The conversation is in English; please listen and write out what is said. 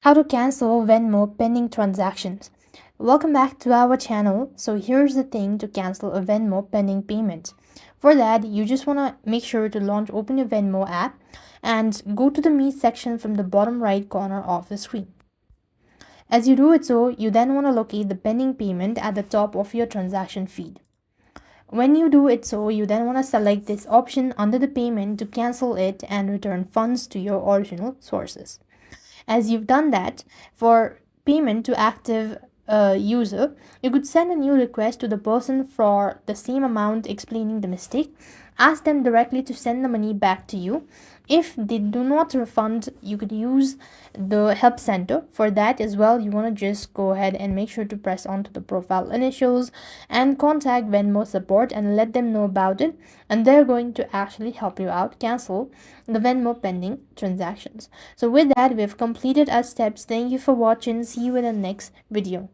How to cancel Venmo pending transactions. Welcome back to our channel. So here's the thing to cancel a Venmo pending payment. For that, you just want to make sure to open your Venmo app and go to the Me section from the bottom right corner of the screen. As you do it so, you then want to locate the pending payment at the top of your transaction feed. When you do it so, you then want to select this option under the payment to cancel it and return funds to your original sources. As you've done that, for payment to active user, you could send a new request to the person for the same amount explaining the mistake. Ask them directly to send the money back to you. If they do not refund, you could use the help center. For that as well, you want to just go ahead and make sure to press onto the profile initials and contact Venmo support and let them know about it, and they're going to actually help you out cancel the Venmo pending transactions. So with that, we've completed our steps. Thank you for watching. See you in the next video.